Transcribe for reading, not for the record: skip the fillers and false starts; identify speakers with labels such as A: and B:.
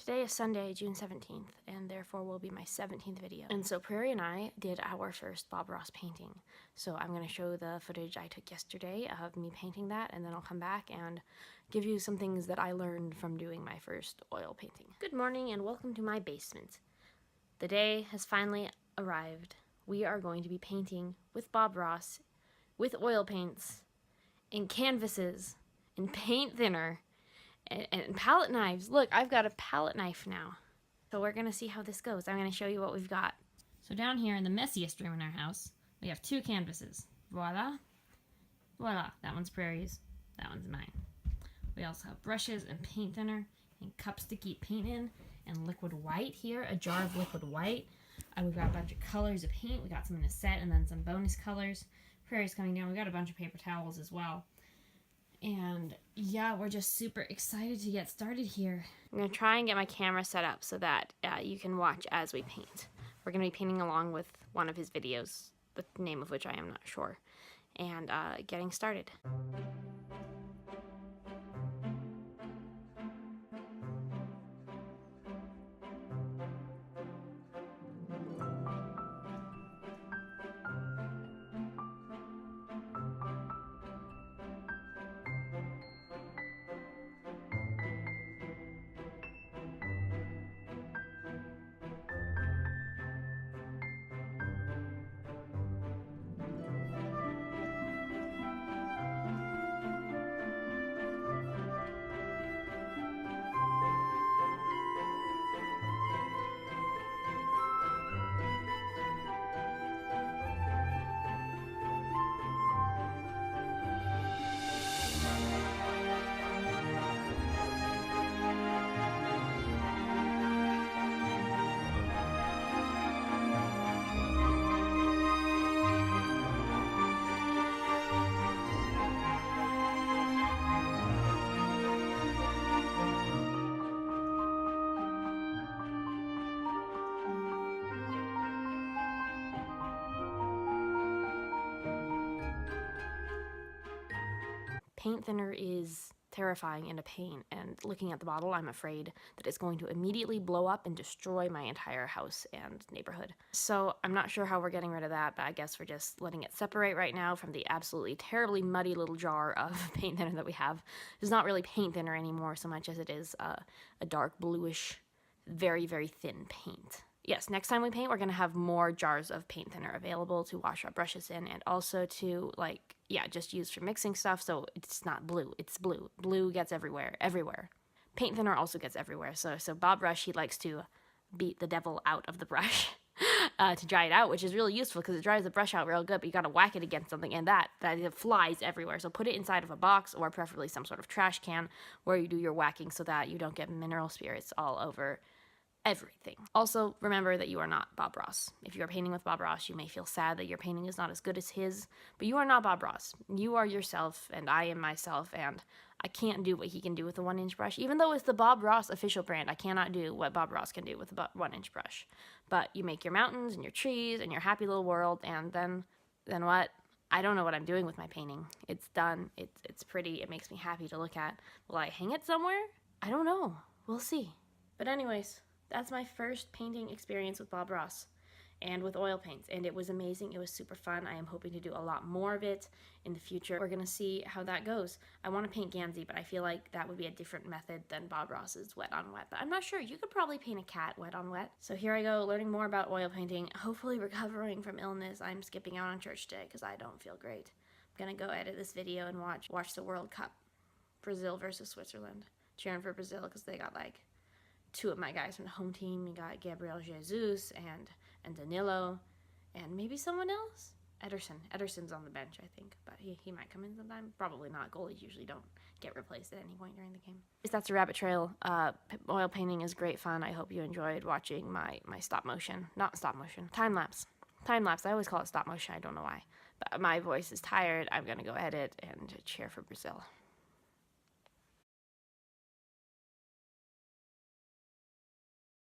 A: Today is Sunday, June 17th, and therefore will be my 17th video. And so Prairie and I did our first Bob Ross painting. So I'm going to show the footage I took yesterday of me painting that, and then I'll come back and give you some things that I learned from doing my first oil painting. Good morning and welcome to my basement. The day has finally arrived. We are going to be painting with Bob Ross, with oil paints, and canvases, and paint thinner, and palette knives. Look, I've got a palette knife now. So we're gonna see how this goes. I'm gonna show you what we've got. So down here in the messiest room in our house, we have two canvases. Voila. Voila. That one's Prairie's. That one's mine. We also have brushes and paint thinner and cups to keep paint in, and liquid white here, a jar of liquid white. We've got a bunch of colors of paint. We got some in a set and then some bonus colors. Prairie's coming down. We got a bunch of paper towels as well. And yeah, we're just super excited to get started here. I'm going to try and get my camera set up so that you can watch as we paint. We're going to be painting along with one of his videos, the name of which I am not sure, and getting started. Paint thinner is terrifying in a paint, and looking at the bottle, I'm afraid that it's going to immediately blow up and destroy my entire house and neighborhood. So I'm not sure how we're getting rid of that, but I guess we're just letting it separate right now from the absolutely terribly muddy little jar of paint thinner that we have. It's not really paint thinner anymore so much as it is a dark bluish, very, very thin paint. Yes, next time we paint, we're going to have more jars of paint thinner available to wash our brushes in, and also to, just use for mixing stuff, so it's not blue, it's blue. Blue gets everywhere, everywhere. Paint thinner also gets everywhere, so Bob Ross, he likes to beat the devil out of the brush to dry it out, which is really useful because it dries the brush out real good, but you got to whack it against something, and that it flies everywhere. So put it inside of a box, or preferably some sort of trash can where you do your whacking so that you don't get mineral spirits all over everything. Also, remember that you are not Bob Ross. If you are painting with Bob Ross, you may feel sad that your painting is not as good as his, but you are not Bob Ross. You are yourself, and I am myself, and I can't do what he can do with a 1-inch brush. Even though it's the Bob Ross official brand, I cannot do what Bob Ross can do with a 1-inch brush. But you make your mountains and your trees and your happy little world, and then what? I don't know what I'm doing with my painting. It's done. It's pretty. It makes me happy to look at. Will I hang it somewhere? I don't know. We'll see. But anyways, that's my first painting experience with Bob Ross and with oil paints, and it was amazing. It was super fun. I am hoping to do a lot more of it in the future. We're gonna see how that goes. I want to paint Gansey, but I feel like that would be a different method than Bob Ross's wet on wet, but I'm not sure. You could probably paint a cat wet on wet. So here I go, learning more about oil painting, hopefully recovering from illness. I'm skipping out on church today because I don't feel great. I'm gonna go edit this video and watch the World Cup. Brazil versus Switzerland. Cheering for Brazil because they got two of my guys from the home team. We got Gabriel Jesus and Danilo, and maybe someone else. Ederson's on the bench, I think, but he might come in sometime. Probably not. Goalies usually don't get replaced at any point during the game. That's a rabbit trail. Oil painting is great fun. I hope you enjoyed watching my stop motion. Not stop motion. Time lapse. Time lapse. I always call it stop motion. I don't know why. But my voice is tired. I'm gonna go edit and cheer for Brazil.